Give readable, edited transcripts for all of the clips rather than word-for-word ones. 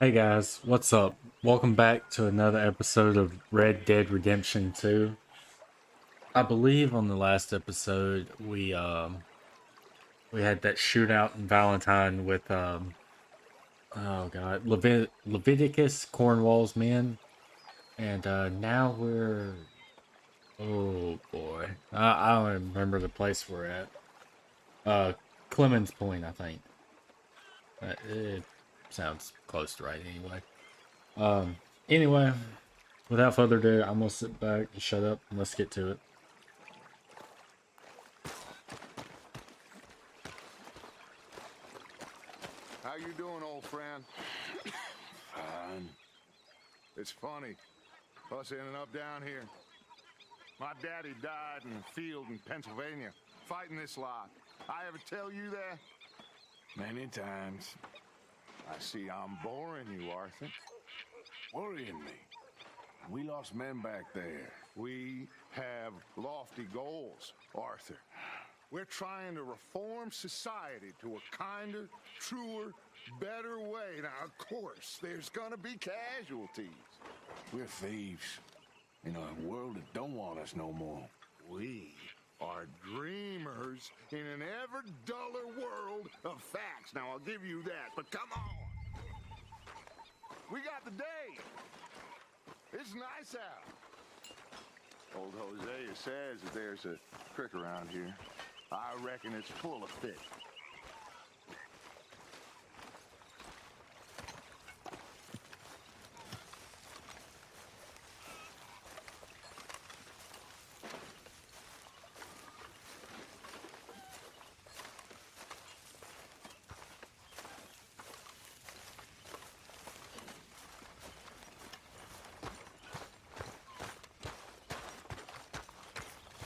Hey guys, what's up? Welcome back to another episode of Red Dead Redemption 2. I believe on the last episode we had that shootout in Valentine with oh god, Leviticus Cornwall's men, and now we're oh boy. I don't even remember the place we're at. Uh Clemens Point, I think. It sounds close to right anyway. Um anyway, without further ado, I'm gonna sit back and shut up and let's get to it. How you doing, old friend? Fine. It's funny, us ending up down here. My daddy died in a field in Pennsylvania, fighting this lot. I ever tell you that? Many times. I see I'm boring you, Arthur. Worrying me. We lost men back there. We have lofty goals, Arthur. We're trying to reform society to a kinder, truer, better way. Now, of course, there's gonna be casualties. We're thieves. In a world that don't want us no more. We are dreamers in an ever duller world of facts. Now, I'll give you that, but come on. We got the day. It's nice out. Old Hosea says that there's a creek around here. I reckon it's full of fish.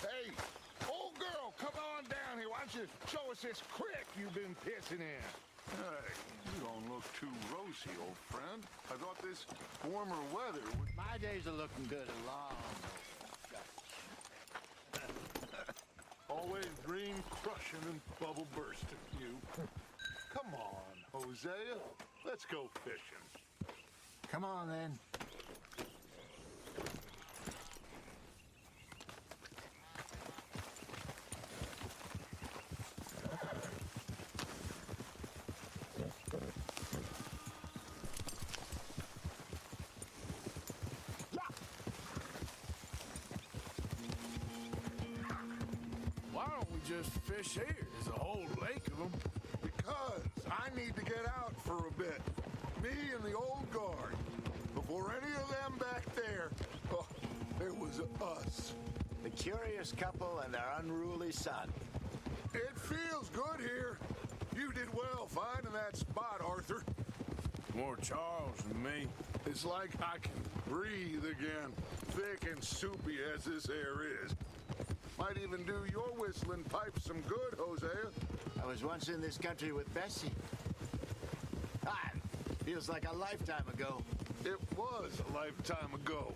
Hey, old girl, come on down here. Why don't you show us this creek you've been pissing in? Hey, you don't look too rosy, old friend. I thought this warmer weather would... My days are looking good and long. Always dream crushing and bubble bursting, you. Come on, Hosea. Let's go fishing. Come on, then. Why don't we just fish here? There's a whole lake of them. Because I need to get out for a bit. Me and the old guard. Before any of them back there, oh, it was us. The curious couple and their unruly son. It feels good here. You did well finding that spot, Arthur. More Charles than me. It's like I can breathe again, thick and soupy as this air is. Might even do your whistling pipe some good, Hosea. I was once in this country with Bessie. Ah, feels like a lifetime ago. It was a lifetime ago.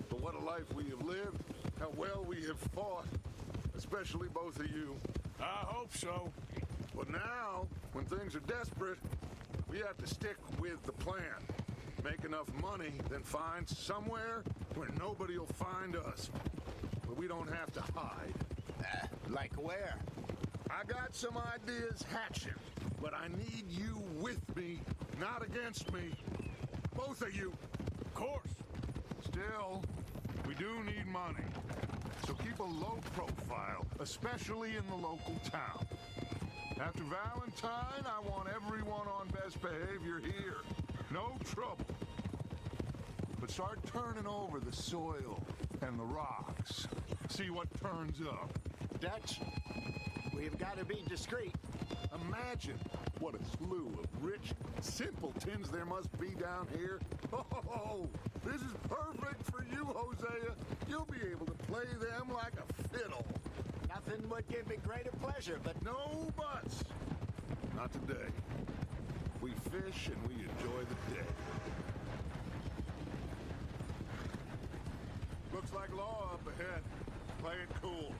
But what a life we have lived, how well we have fought, especially both of you. I hope so. But now, when things are desperate, we have to stick with the plan. Make enough money, then find somewhere where nobody will find us. Where we don't have to hide. Like where? I got some ideas hatching, but I need you with me, not against me. Both of you. Of course. Still, we do need money. So keep a low profile, especially in the local town. After Valentine, I want everyone on best behavior here. No trouble. But start turning over the soil and the rocks. See what turns up. Dutch, we've got to be discreet. Imagine what a slew of rich simpletons there must be down here. Oh, this is perfect for you, Hosea. You'll be able to play them like a fiddle. Nothing would give me greater pleasure, but No buts. Not today. We fish and we enjoy the day. Looks like law up ahead. Play it cool.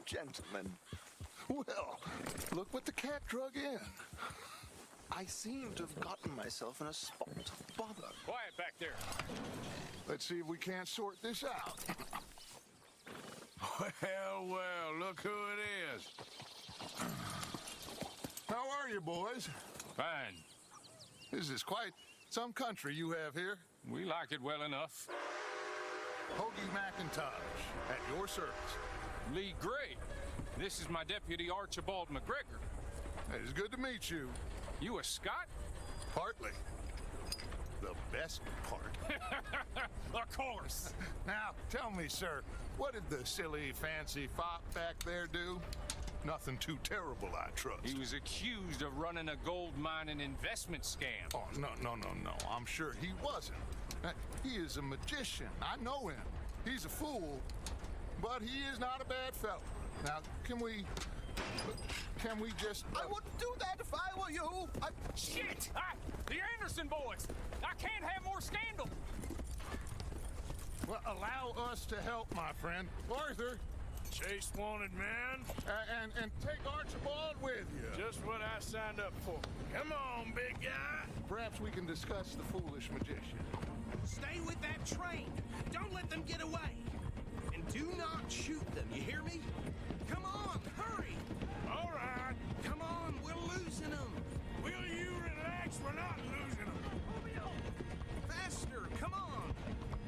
gentlemen. Well, look what the cat drug in. I seem to have gotten myself in a spot of bother. Quiet back there. Let's see if we can't sort this out. Well, look who it is. How are you, boys? Fine. This is quite some country you have here. We like it well enough. Hoagie McIntosh, at your service. Lee Gray. This is my deputy Archibald McGregor. It is good to meet you. You a Scot? Partly. The best part. Of course. Now, tell me, sir, what did the silly, fancy fop back there do? Nothing too terrible, I trust. He was accused of running a gold mining investment scam. Oh, no. I'm sure he wasn't. He is a magician. I know him. He's a fool, but he is not a bad fellow. Now, can we just... I wouldn't do that if I were you. Shit! The Anderson boys! I can't have more scandal! Well, allow us to help, my friend. Arthur, Chase wanted man. and take Archibald with you. Just what I signed up for. Come on, big guy. Perhaps we can discuss the foolish magician. Stay with that train. Don't let them get away. And do not shoot them, you hear me? Come on, hurry. All right. Come on, we're losing them. Will you relax? We're not losing them. Faster, come on.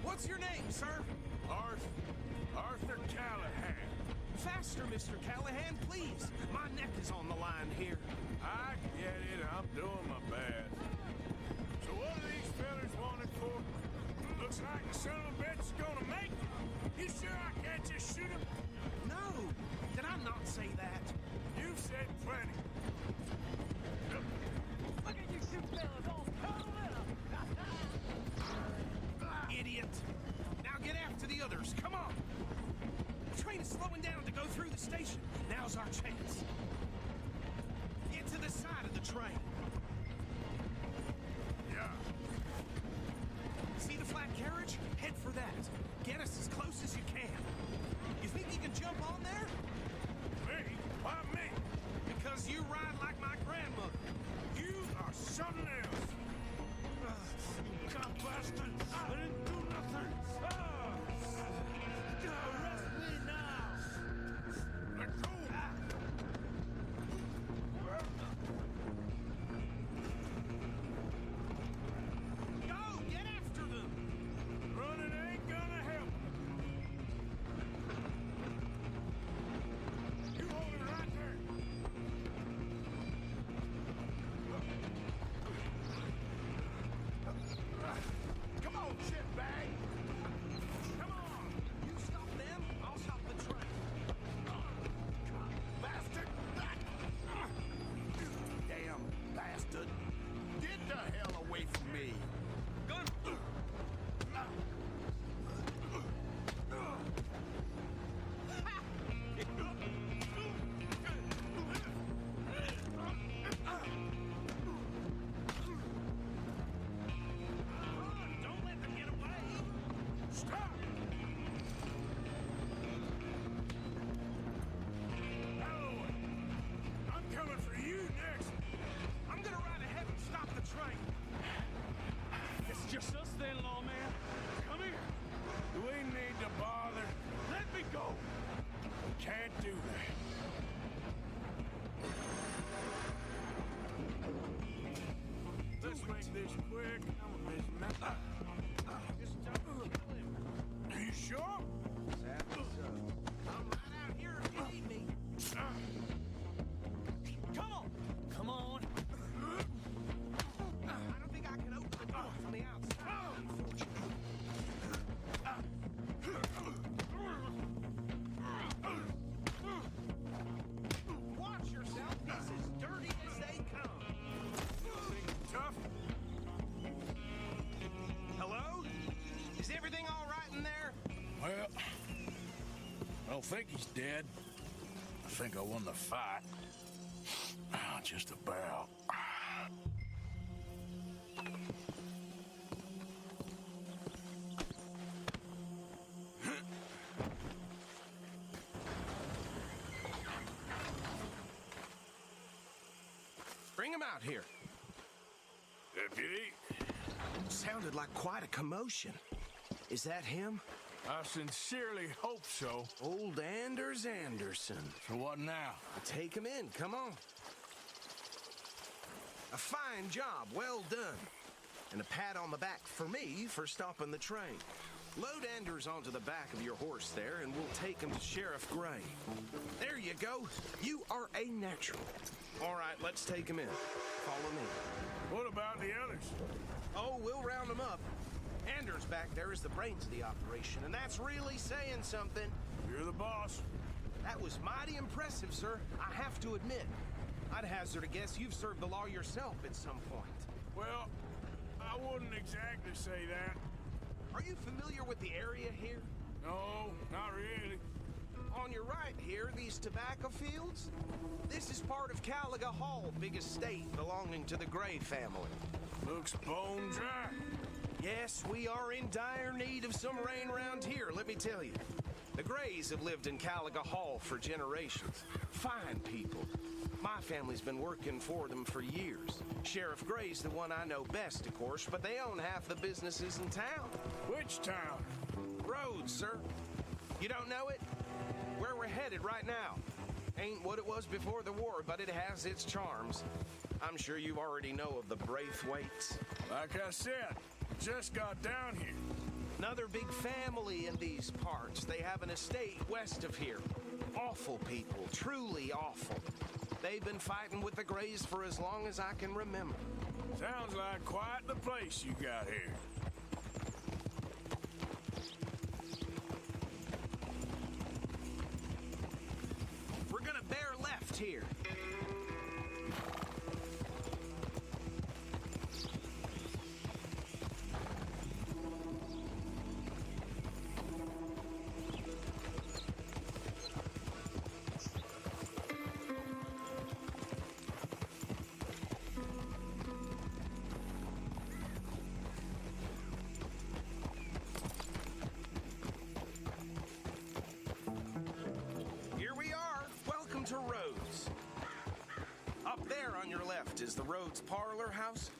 What's your name, sir? Arthur Callahan. Faster, Mr. Callahan, please. My neck is on the line here. I get it. I'm doing my best. So what are these fellas wanted for? Looks like the son of a bitch is gonna make it. You sure I can't just shoot him? No, did I not say that? You said plenty. Look at you two fellas all cuddled up. Idiot. Now get after the others, come on. The train is slowing down to go through the station. Now's our chance. Get to the side of the train. Yeah. See the flat carriage? Head for that. Get us as close as you can. You think you can jump on there? Me? Why me? Because you ride like my grandmother. You are something else. You cop bastard. I didn't do nothing. Arrest me now. Let go. Go, get after them. Running ain't gonna help. You hold it right there. Come on, shitbag. Come on. You stop them, I'll stop the train. Bastard. Damn bastard. Get the hell away from me. Gun. Don't let them get away. Stop! Oh, I'm coming for you next. I'm gonna ride ahead and stop the train. It's just us then, lawman. Come here. Do we need to bother? Let me go. Can't do that. Let's make this quick. I'm a busy man. Are you sure? I'm right out here if you need me. Come on. Come on. I don't think I can open the door from the outside, unfortunately. Watch yourself. He's as dirty as they come. Tough? Hello? Is everything all right in there? Well, I don't think he's dead. I think I won the fight. Just about. Bring him out here. Deputy, Sounded like quite a commotion. Is that him? I sincerely hope so. Old Anders Anderson. So what now? Take him in, come on. A fine job, well done. And a pat on the back for me for stopping the train. Load Anders onto the back of your horse there, and we'll take him to Sheriff Gray. There you go. You are a natural. All right, let's take him in. Follow me. What about the others? Oh, we'll round them up. Anders back there is the brains of the operation, and that's really saying something. You're the boss. That was mighty impressive, sir. I have to admit. I'd hazard a guess you've served the law yourself at some point. Well, I wouldn't exactly say that. Are you familiar with the area here? No, not really. On your right here, these tobacco fields? This is part of Caliga Hall, big estate belonging to the Gray family. Looks bone dry. Yes, we are in dire need of some rain around here, let me tell you. The Grays have lived in Caliga Hall for generations. Fine people. My family's been working for them for years. Sheriff Gray's the one I know best, of course, but they own half the businesses in town. Which town? Rhodes, sir. You don't know it? Where we're headed right now. Ain't what it was before the war, but it has its charms. I'm sure you already know of the Braithwaites. Like I said, just got down here. Another big family in these parts. They have an estate west of here. Awful people, truly awful. They've been fighting with the Grays for as long as I can remember. Sounds like quite the place you got here. We're gonna bear left here. Here we are. Welcome to Rhodes. Up there on your left is the Rhodes Parlor House.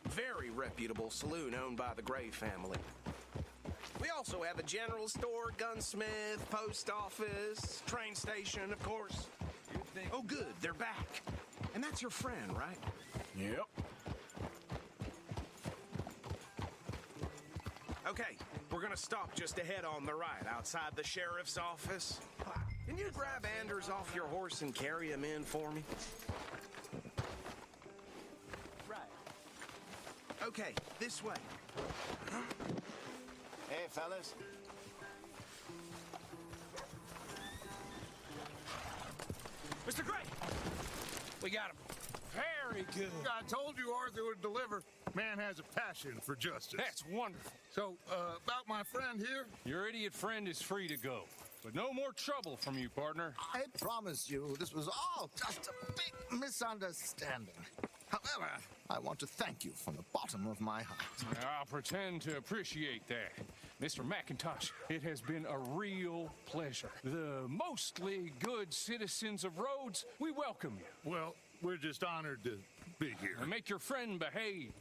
Very reputable saloon owned by the Gray family. We also have a general store, gunsmith, post office, train station, of course. Oh, good, they're back. And that's your friend, right? Yep. Okay, we're gonna stop just ahead on the right, outside the sheriff's office. Can you grab Anders off your horse and carry him in for me? Right. Okay, this way. Hey, fellas. Mr. Gray! We got him. Very good. I told you Arthur would deliver. Man has a passion for justice. That's wonderful. So, about my friend here? Your idiot friend is free to go. But no more trouble from you, partner. I promise you, this was all just a big misunderstanding. However, I want to thank you from the bottom of my heart. I'll pretend to appreciate that. Mr. McIntosh, it has been a real pleasure. The mostly good citizens of Rhodes, we welcome you. Well, we're just honored to be here. And make your friend behave.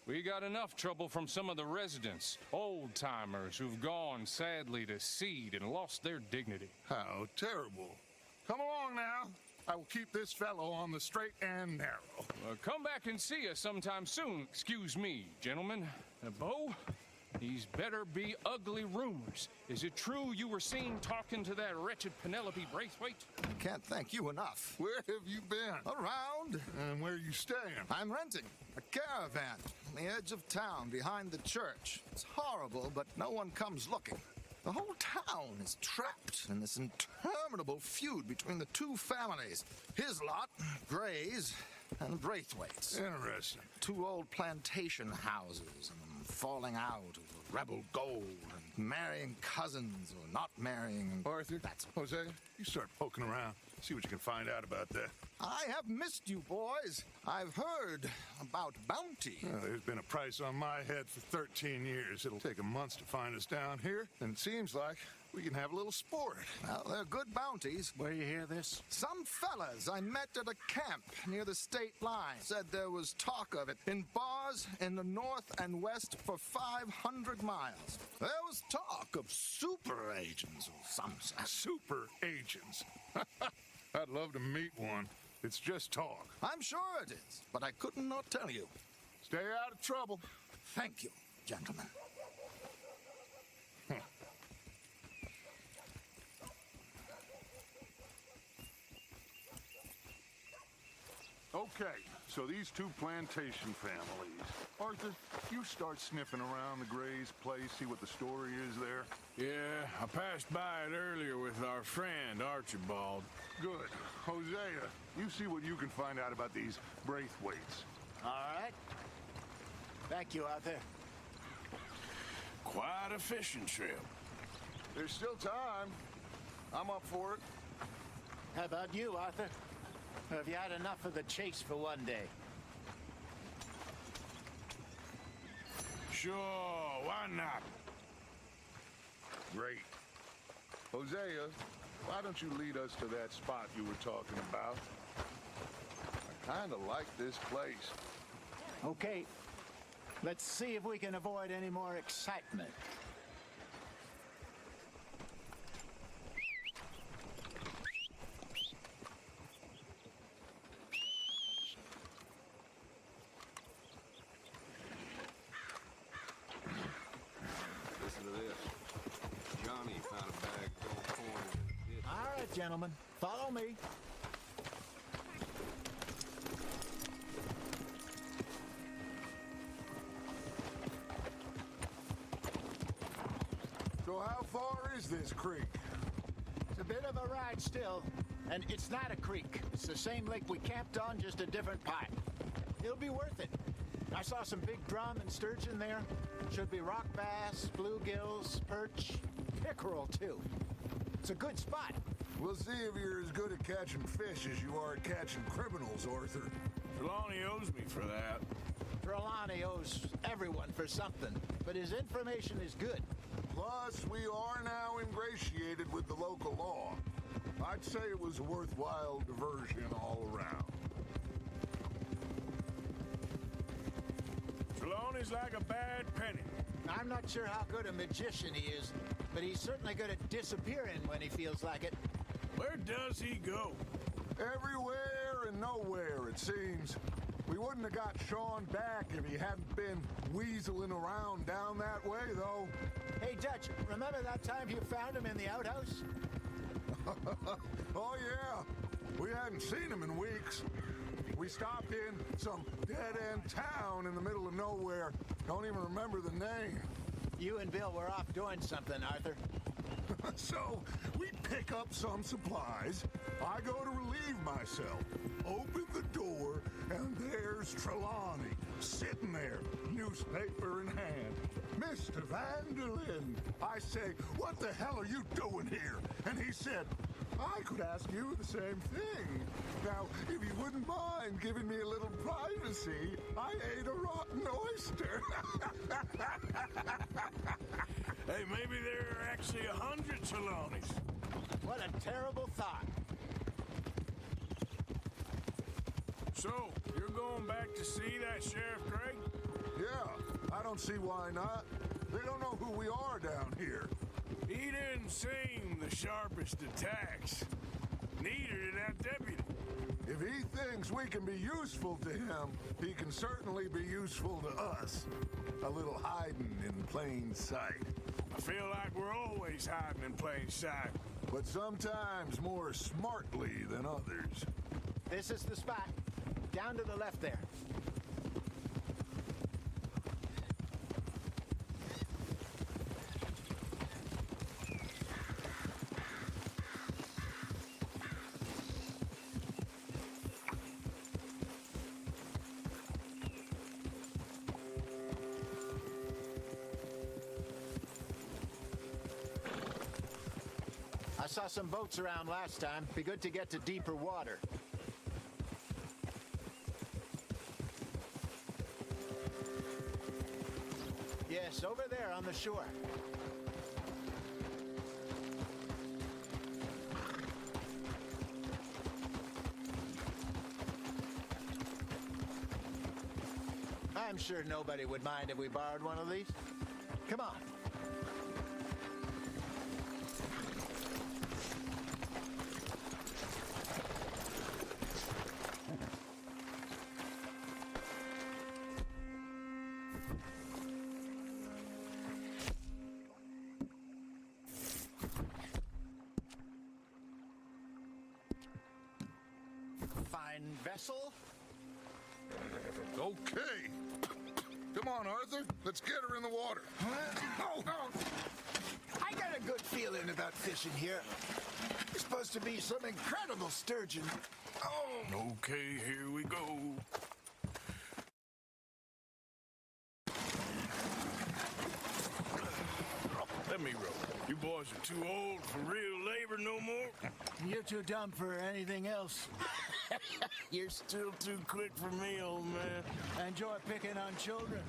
We got enough trouble from some of the residents, old-timers who've gone sadly to seed and lost their dignity. How terrible. Come along now. I will keep this fellow on the straight and narrow. Come back and see us sometime soon. Excuse me, gentlemen. Bo, these better be ugly rumors. Is it true you were seen talking to that wretched Penelope Braithwaite? I can't thank you enough. Where have you been? Around, And where are you staying? I'm renting a caravan on the edge of town behind the church. It's horrible, but no one comes looking. The whole town is trapped in this interminable feud between the two families. His lot, Gray's, and Braithwaite's. Interesting. Two old plantation houses and falling out over rebel gold and marrying cousins or not marrying. Arthur, That's Jose, you start poking around. See what you can find out about that. I have missed you, boys. I've heard about bounty. There's been a price on my head for 13 years. It'll take a month to find us down here, and it seems like We can have a little sport. Well, they're good bounties. Where you hear this? Some fellas I met at a camp near the state line said there was talk of it in bars in the north and west for 500 miles. There was talk of super agents or something. Super agents. I'd love to meet one. It's just talk. I'm sure it is, but I couldn't not tell you. Stay out of trouble. Thank you, gentlemen. Okay, so these two plantation families. Arthur, you start sniffing around the Gray's place, see what the story is there. Yeah, I passed by it earlier with our friend Archibald. Good. Hosea, you see what you can find out about these Braithwaites. All right. Thank you, Arthur. Quite a fishing trip. There's still time. I'm up for it. How about you, Arthur? Have you had enough of the chase for one day? Sure, why not? Great. Hosea, why don't you lead us to that spot you were talking about? I kind of like this place. Okay. Let's see if we can avoid any more excitement. Listen to this. Johnny found a bag of gold coin in a ditch. All right, gentlemen. Follow me. So how far is this creek? It's a bit of a ride still, and it's not a creek. It's the same lake we camped on, just a different pipe. It'll be worth it. I saw some big drum and sturgeon there. Should be rock bass, bluegills, perch, pickerel too. It's a good spot. We'll see if you're as good at catching fish as you are at catching criminals, Arthur. Trelawney owes me for that. Trelawney owes everyone for something, but his information is good. Plus, we are now ingratiated with the local law. I'd say it was a worthwhile diversion all around. Trelawney's like a bad penny. I'm not sure how good a magician he is, but he's certainly good at disappearing when he feels like it. Where does he go? Everywhere and nowhere, it seems. We wouldn't have got Sean back if he hadn't been weaseling around down that way, though. Hey, Dutch, remember that time you found him in the outhouse? Oh, yeah. We hadn't seen him in weeks. We stopped in some dead-end town in the middle of nowhere. Don't even remember the name. You and Bill were off doing something, Arthur. So, we pick up some supplies. I go to relieve myself. Open the door, and there's Trelawney, sitting there, newspaper in hand. Mr. Van der Linde. I say, what the hell are you doing here? And he said, I could ask you the same thing. Now, if you wouldn't mind giving me a little privacy, I ate a rotten oyster. Hey, maybe there are actually 100 Trelawneys. What a terrible thought. So, you're going back to see that Sheriff Craig? Yeah, I don't see why not. They don't know who we are down here. He didn't seem the sharpest attacks. Neither did that deputy. If he thinks we can be useful to him, he can certainly be useful to us. A little hiding in plain sight. I feel like we're always hiding in plain sight. But sometimes more smartly than others. This is the spot. Down to the left there. I saw some boats around last time. Be good to get to deeper water. Yes, over there on the shore. I'm sure nobody would mind if we borrowed one of these. Come on. Fine vessel. Okay. Come on, Arthur. Let's get her in the water. Oh, I got a good feeling about fishing here. It's supposed to be some incredible sturgeon. Oh, Okay, here we go. Let me row. You boys are too old for real labor no more. you're too dumb for anything else. You're still too quick for me, old man. Enjoy picking on children.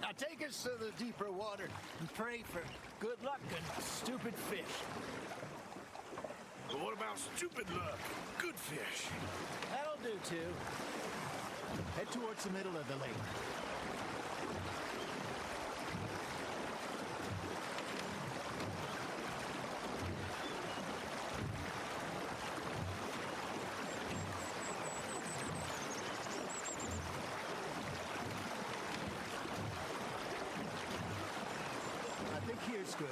Now take us to the deeper water and pray for good luck and stupid fish. But what about stupid luck? Good fish. That'll do too. Head towards the middle of the lake. I think here's good.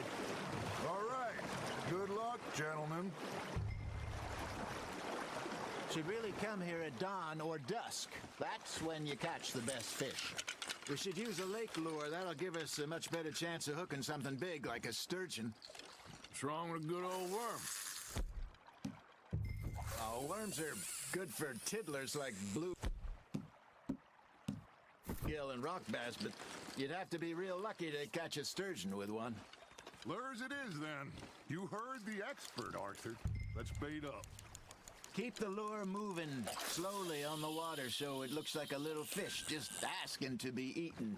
All right. Good luck, gentlemen. Should really come here at dawn or dusk. That's when you catch the best fish. We should use a lake lure. That'll give us a much better chance of hooking something big like a sturgeon. What's wrong with a good old worm? Oh, worms are good for tiddlers like blue gill and rock bass, but you'd have to be real lucky to catch a sturgeon with one. Lures it is, then. You heard the expert, Arthur. Let's bait up. Keep the lure moving slowly on the water so it looks like a little fish just asking to be eaten.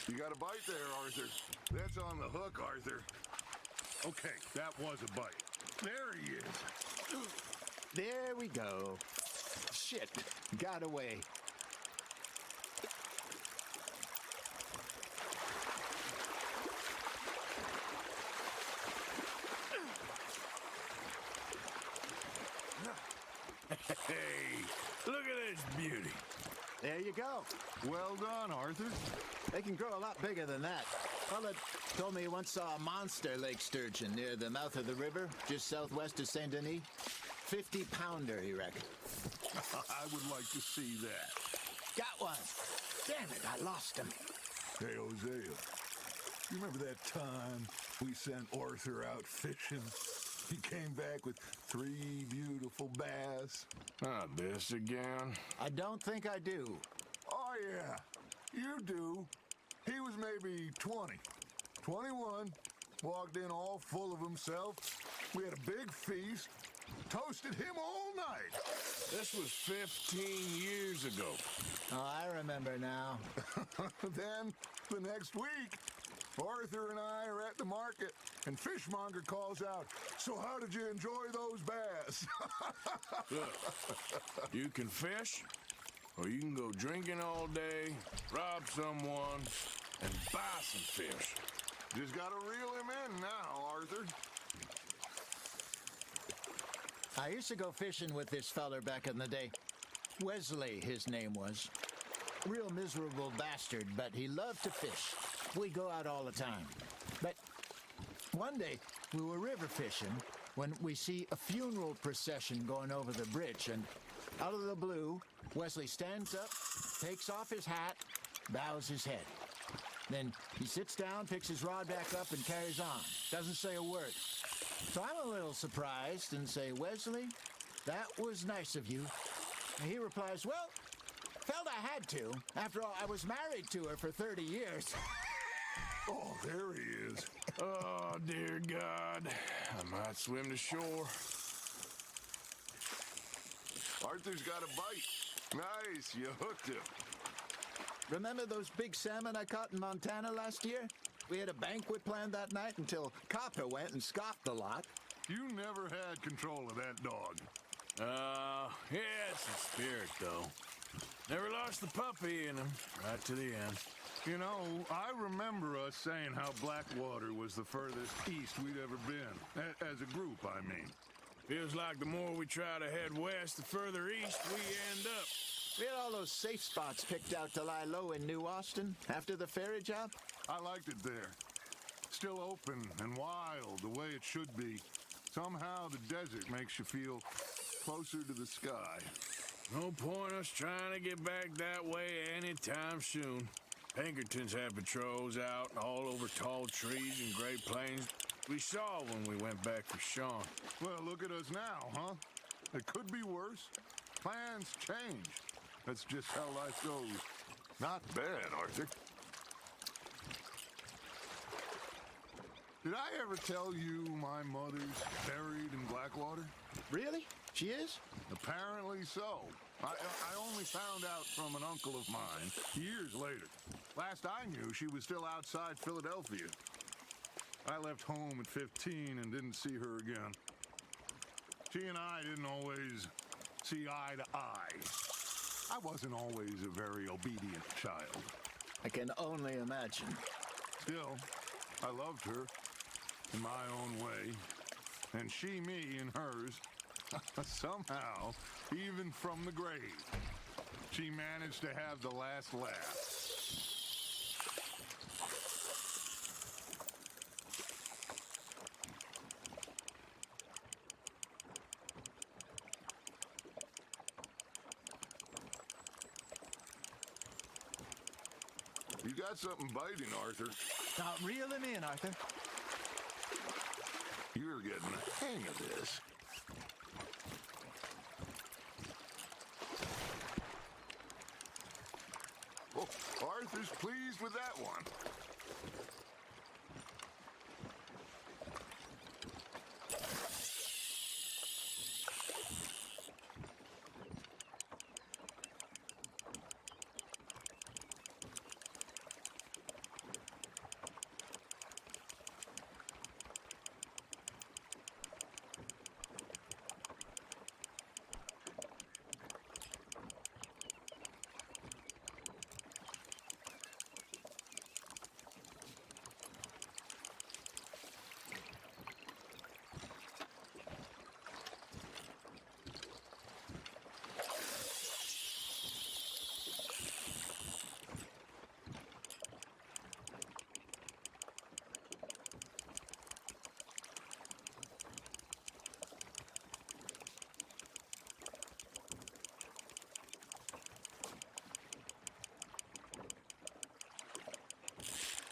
You got a bite there, Arthur. That's on the hook, Arthur. Okay, that was a bite. There he is. There we go. Shit, got away. Hey, look at this beauty. There you go. Well done, Arthur. They can grow a lot bigger than that. Fella told me he once saw a monster lake sturgeon near the mouth of the river, just southwest of Saint Denis. 50-pounder, he reckoned. I would like to see that. Got one. Damn it, I lost him. Hey, Hosea, you remember that time we sent Arthur out fishing? He came back with 3 beautiful bass. Not this again. I don't think I do. Oh, yeah, you do. He was maybe 20, 21, walked in all full of himself. We had a big feast, toasted him all night. This was 15 years ago. Oh, I remember now. Then, the next week, Arthur and I are at the market, and Fishmonger calls out, "So how did you enjoy those bass?" Look, you can fish, or you can go drinking all day, rob someone, and buy some fish. Just gotta reel him in now, Arthur. I used to go fishing with this feller back in the day. Wesley, his name was. Real miserable bastard, but he loved to fish. We'd go out all the time. But one day, we were river fishing when we see a funeral procession going over the bridge, and out of the blue, Wesley stands up, takes off his hat, bows his head. Then he sits down, picks his rod back up, and carries on. Doesn't say a word. So I'm a little surprised and say, "Wesley, that was nice of you." And he replies, "Well, felt I had to. After all, I was married to her for 30 years. Oh, there he is. Oh, dear God. I might swim to shore. Arthur's got a bite. Nice, you hooked him. Remember those big salmon I caught in Montana last year? We had a banquet planned that night until Copper went and scoffed a lot. You never had control of that dog. Yeah, it's the spirit, though. Never lost the puppy in him, right to the end. You know, I remember us saying how Blackwater was the furthest east we'd ever been. As a group, I mean. Feels like the more we try to head west, the further east we end up. We had all those safe spots picked out to lie low in New Austin after the ferry job. I liked it there. Still open and wild, the way it should be. Somehow the desert makes you feel closer to the sky. No point us trying to get back that way anytime soon. Pinkertons had patrols out all over tall trees and Great Plains. We saw when we went back for Sean. Well, look at us now, huh? It could be worse. Plans change. That's just how life goes. Not bad, Arthur. Did I ever tell you my mother's buried in Blackwater? Really? She is? Apparently so. I only found out from an uncle of mine years later. Last I knew, she was still outside Philadelphia. I left home at 15 and didn't see her again. She and I didn't always see eye to eye. I wasn't always a very obedient child. I can only imagine. Still, I loved her in my own way, and she me in hers. Somehow, even from the grave, she managed to have the last laugh. You got something biting, Arthur. Now reel him in, Arthur. You're getting the hang of this. Oh, Arthur's pleased with that one.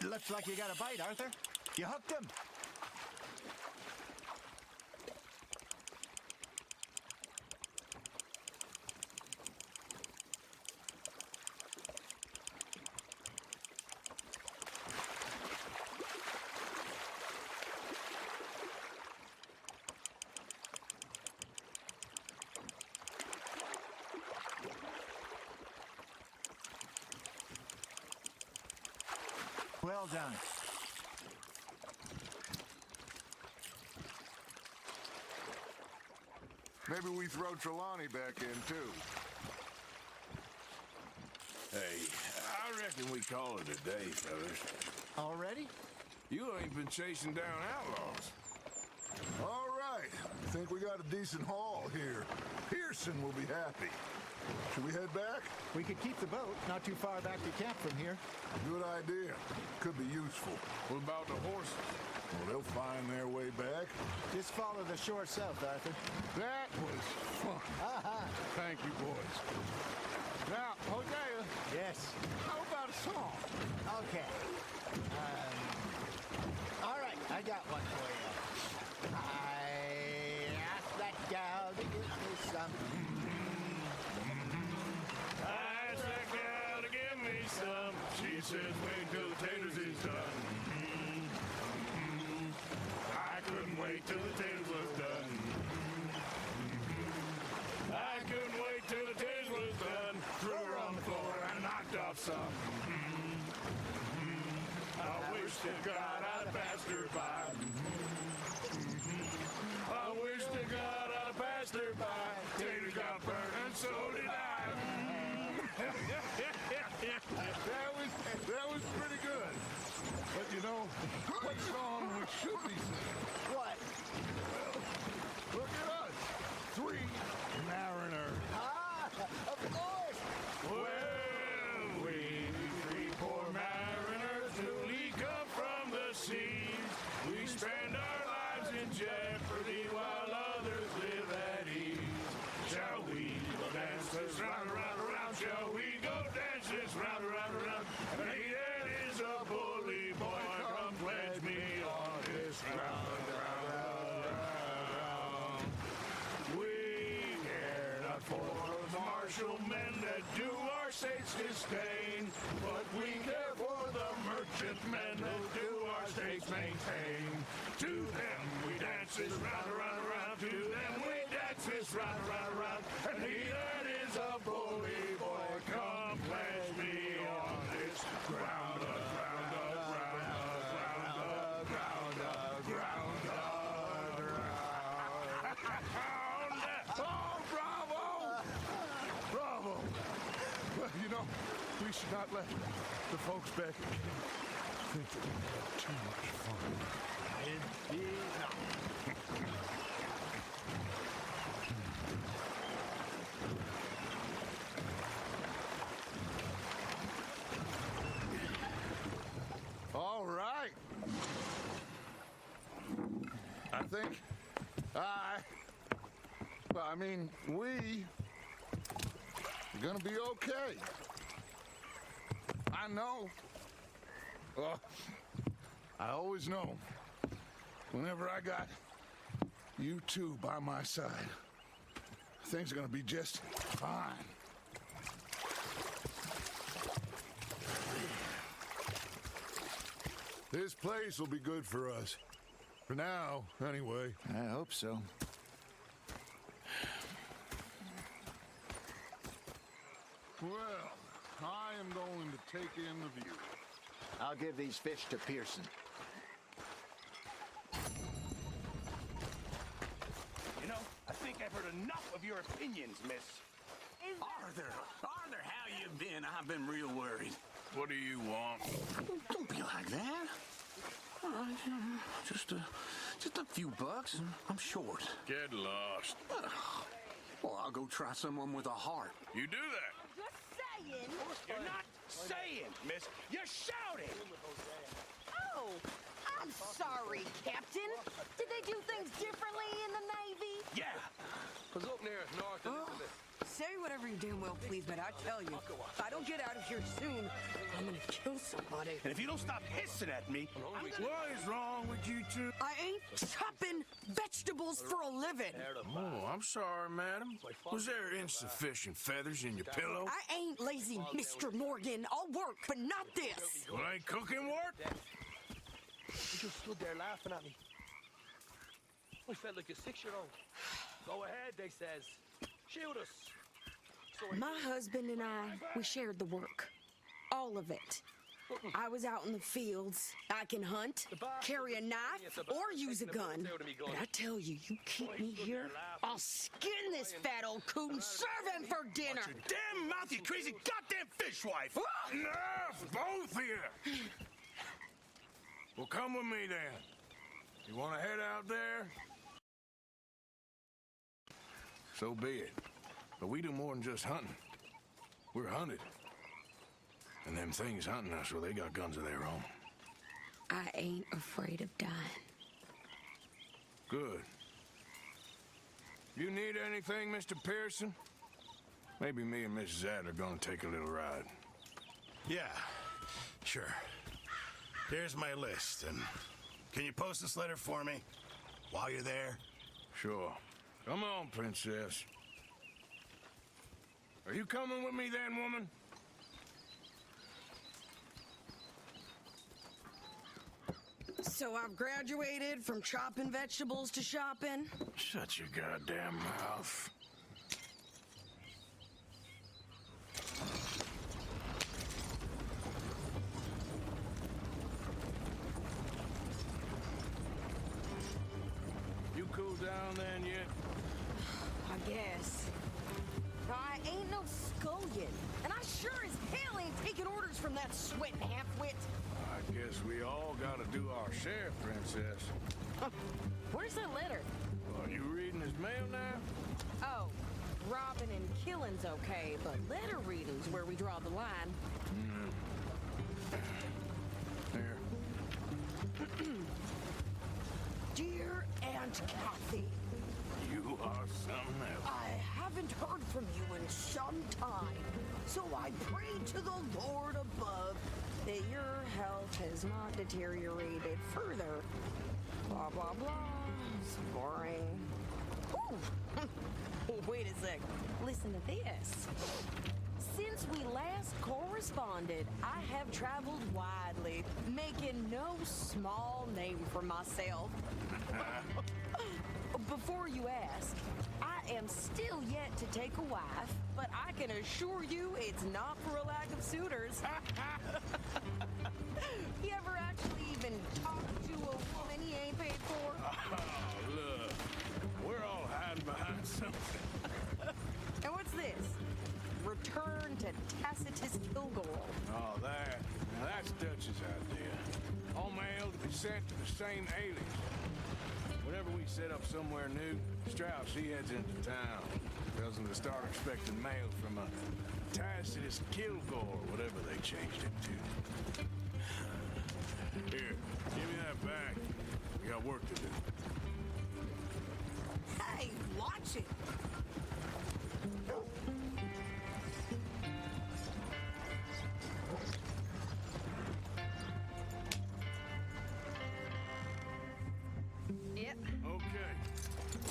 Looks like you got a bite, Arthur. You hooked him. Well done. Maybe we throw Trelawney back in, too. Hey, I reckon we call it a day, fellas. Already? You ain't been chasing down outlaws. All right. I think we got a decent haul here. Pearson will be happy. Should we head back? We could keep the boat not too far back to camp from here. Good idea. Could be useful. What about the horses? Well, they'll find their way back. Just follow the shore south, Arthur. That was fun. Thank you, boys. Now, Hosea, Yes. how about a song? Okay. All right, I got one for you. I asked that gal to give me some. I asked that gal to give me some. She says, wait till the taters is done. I couldn't wait till the taters was done. I couldn't wait till the taters was done. some. I wish to God I'd passed her by. I wish to God I'd passed her by. Taters got burned and so did I. That was pretty good. But you know, what song we should be singing? What? Look at us. 3 mariners. Ah, of course. Well, we 3 poor mariners newly come from the seas. We spend our lives in jeopardy while others live at ease. Shall we go dance this round, around, around? Shall we go dance this round, around, around? And he that is a bully boy, come pledge me on this ground. We care not for those martial men that do our states disdain, but we care for the merchant men that do our states maintain. To them we dance this round, around, around. To them we dance this round, around, around. And he that is a bully boy, come pledge me on this ground, ground, ground, ground, ground, ground. Oh, bravo! Bravo! Well, you know, we should not let the folks back think that we have too much fun. Indeed not. All right. I think we are gonna be okay. I know. Oh, I always know. Whenever I got you two by my side, things are gonna be just fine. This place will be good for us. For now, anyway. I hope so. Well, I am going to take in the view. I'll give these fish to Pearson. You know, I think I've heard enough of your opinions, miss. Arthur, how you been? I've been real worried. What do you want? Don't be like that. All right, just a few bucks. I'm short. Get lost. Well, I'll go try someone with a heart. You do that. Just saying. You're not saying, miss. You're shouting. Oh, I'm sorry, Captain. Did they do things differently in the Navy? Yeah. Cause up near north Elizabeth. Say whatever you damn well please, but I tell you, if I don't get out of here soon, I'm gonna kill somebody. And if you don't stop hissing at me, What is wrong with you two? I ain't chopping vegetables for a living. Oh, I'm sorry, madam. Was there insufficient feathers in your pillow? I ain't lazy, Mr. Morgan. I'll work, but not this. Well, ain't cooking work? You just stood there laughing at me. I felt like a 6-year-old. Go ahead, they says. Shoot us. My husband and I, we shared the work. All of it. I was out in the fields. I can hunt, carry a knife, or use a gun. But I tell you, you keep me here, I'll skin this fat old coot and serve him for dinner. Your damn mouth, you crazy goddamn fishwife! Enough, both of you! Well, come with me then. You want to head out there? So be it. But we do more than just hunting. We're hunted. And them things hunting us, well, they got guns of their own. I ain't afraid of dying. Good. You need anything, Mr. Pearson? Maybe me and Mrs. Zad are gonna take a little ride. Yeah, sure. Here's my list, and can you post this letter for me while you're there? Sure. Come on, princess. Are you coming with me then, woman? So I've graduated from chopping vegetables to shopping. Shut your goddamn mouth. guess. I ain't no scullion, and I sure as hell ain't taking orders from that sweating half-wit. I guess we all gotta do our share, Princess. Where's that letter? Are you reading his mail now? Oh, robbing and killing's okay, but letter reading's where we draw the line. Here. Dear Aunt Kathy, You are something else. I haven't heard from you in some time, so I pray to the Lord above that your health has not deteriorated further. Blah, blah, blah. It's boring. Ooh. Wait a sec. Listen to this. Since we last corresponded, I have traveled widely, making no small name for myself. Before you ask, I am still yet to take a wife, but I can assure you it's not for a lack of suitors. You ever actually even talked to a woman he ain't paid for? Oh, look. We're all hiding behind something. And what's this? Return to Tacitus Kilgore. Oh, that. Now that's Dutch's idea. All mail to be sent to the same alias. Whenever we set up somewhere new, Strauss, he heads into town. Tells them to start expecting mail from a Tacitus Kilgore, whatever they changed it to. Here, give me that back. We got work to do. Hey, watch it. Yep. Okay,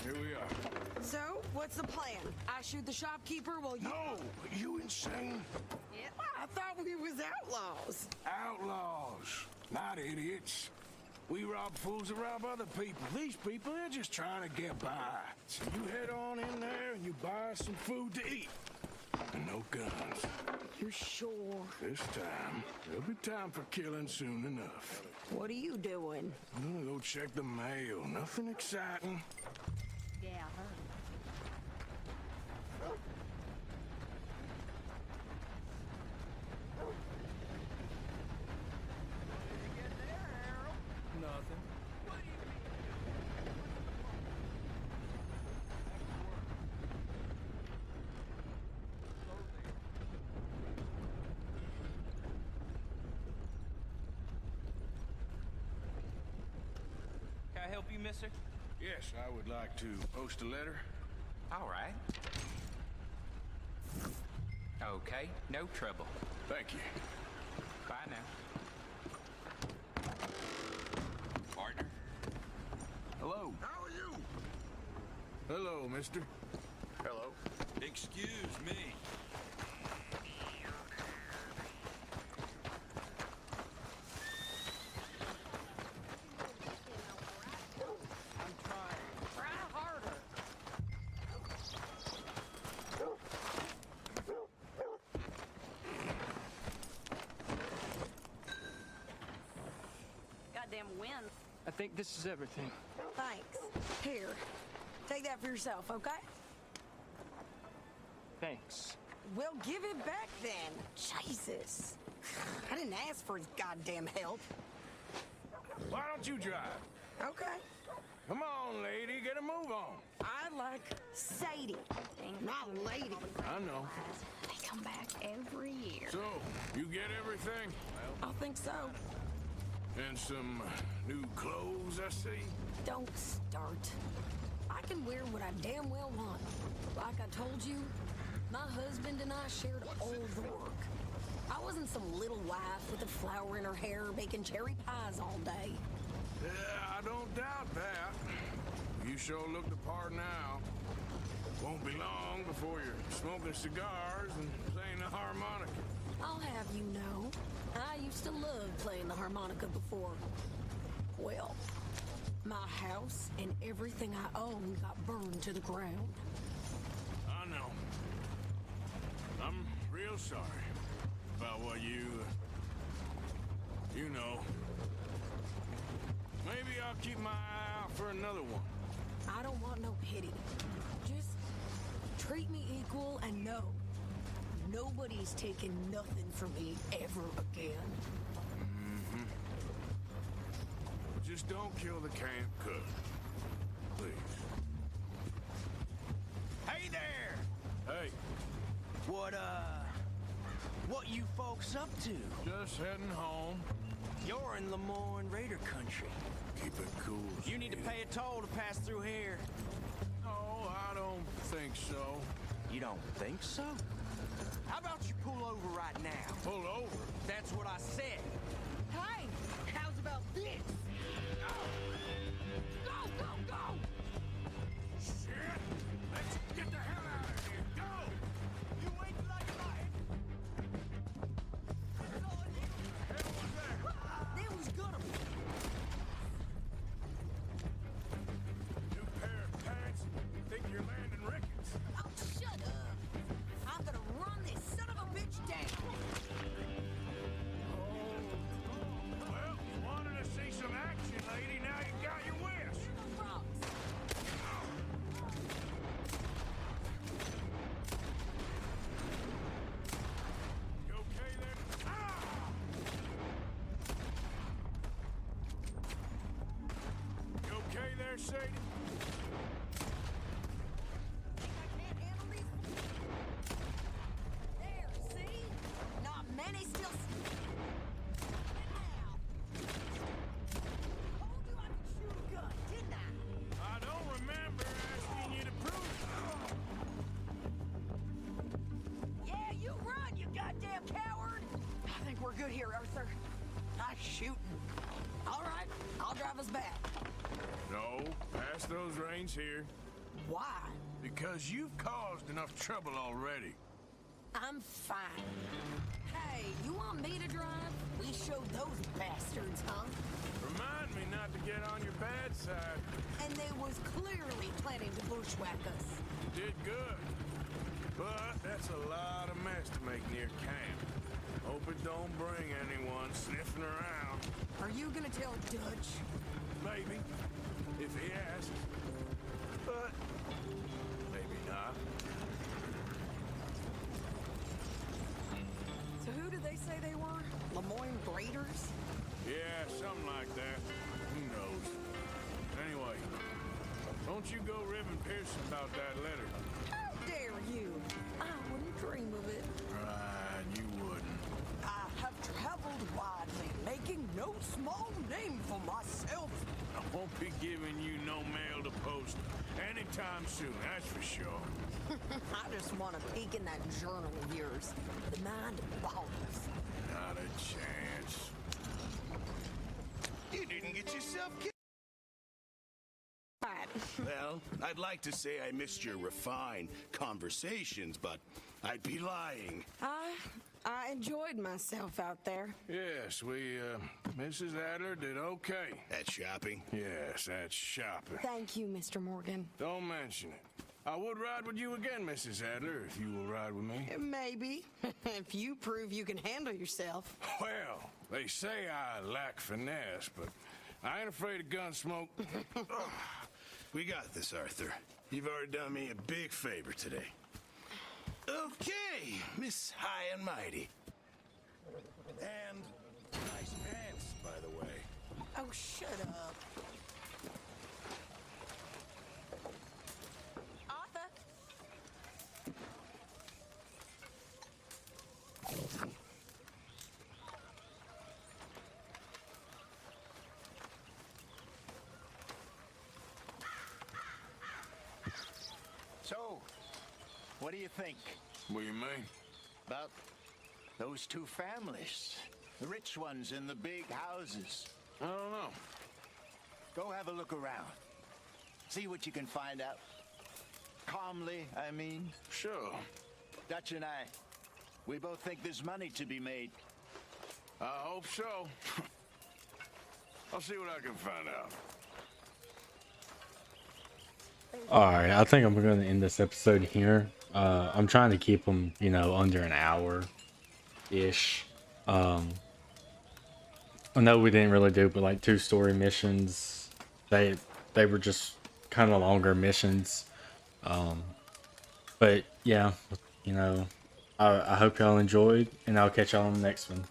here we are. So, what's the plan? I shoot the shopkeeper while you... No, are you insane? Yep. I thought we was outlaws. Outlaws, not idiots. We rob fools that rob other people. These people, they're just trying to get by. So you head on in there and you buy some food to eat. And no guns. You sure? This time, there'll be time for killing soon enough. What are you doing? I'm gonna go check the mail. Nothing exciting. Yeah, I heard. Nothing. Can I help you, mister? Yes, I would like to post a letter. All right. Okay, no trouble. Thank you. Bye now. Partner? Hello. How are you? Hello, mister. Hello. Excuse me. I'm trying. Try harder. Goddamn wind. I think this is everything. Thanks. Here, take that for yourself, okay? Thanks. Well, give it back then. Jesus. I didn't ask for his goddamn help. Why don't you drive? Okay. Come on, lady, get a move on. I like Sadie, not lady. I know. They come back every year. So, you get everything? I think so. And some new clothes, I see. Don't start. I can wear what I damn well want. Like I told you, my husband and I shared all the work. I wasn't some little wife with a flower in her hair baking cherry pies all day. Yeah, I don't doubt that. You sure look the part now. Won't be long before you're smoking cigars and playing the harmonica. I'll have you know, I used to love playing the harmonica before. Well, my house and everything I own got burned to the ground. I know. I'm real sorry about what you know. Maybe I'll keep my eye out for another one. I don't want no pity. Just treat me equal, and no, nobody's taking nothing from me ever again. Just don't kill the camp cook. Please. Hey there! Hey, What you folks up to? just heading home. You're in Lemoyne Raider country. Keep it cool. You need to pay a toll to pass through here. No, I don't think so. You don't think so? How about you pull over right now? Pull over? That's what I said. Hey, how's about this? Go, go, go! Shit! Let's get the hell out of here. Go! You ain't like mine. They was gonna. New pair of pants? Think you're landing Ricketts? Oh, shut up! I'm gonna run this son of a bitch down. Well, you wanted to see some action, lady. Now you got your wish. You okay there? Ah! You okay there, Sadie? There, see? Not many still. Told you I could shoot a gun, didn't I? I don't remember asking you to prove it. Yeah, you run, you goddamn coward! I think we're good here, Arthur. Nice shooting. All right, I'll drive us back. No, pass those reins here. Why? Because you've caused enough trouble already. I'm fine. Hey, you want me to drive? We showed those bastards, huh? Remind me not to get on your bad side. And they was clearly planning to bushwhack us. You did good. But that's a lot of mess to make near camp. Hope it don't bring anyone sniffing around. Are you gonna tell Dutch? Maybe. If he asks. But maybe not. So who did they say they were? Lemoyne Raiders? Yeah, something like that. Who knows? Anyway, don't you go ribbing Pearson about that letter. How dare you? I wouldn't dream of it. Right, you wouldn't. I have traveled widely, making no small name for myself. I won't be giving you no mail to post anytime soon, that's for sure. I just want to peek in that journal of yours. The mind boggles. Not a chance. You didn't get yourself killed. Right. Well, I'd like to say I missed your refined conversations, but I'd be lying. I enjoyed myself out there. Yes, Mrs. Adler did okay. At shopping? Yes, that's shopping. Thank you, Mr. Morgan. Don't mention it. I would ride with you again, Mrs. Adler, if you will ride with me. Maybe. If you prove you can handle yourself. Well, they say I lack finesse, but I ain't afraid of gun smoke. We got this, Arthur. You've already done me a big favor today. Okay, Miss High and Mighty. And nice pants, by the way. Oh, shut up. Arthur? So, what do you think What do you mean? about those two families? The rich ones in the big houses. I don't know. Go have a look around. See what you can find out. Calmly, I mean. Sure. Dutch and I, we both think there's money to be made. I hope so. I'll see what I can find out. Alright, I think I'm going to end this episode here. I'm trying to keep them, you know, under an hour-ish. I know we didn't really do but like 2 story missions. They were just kind of longer missions. But yeah, you know, I hope y'all enjoyed, and I'll catch y'all on the next one.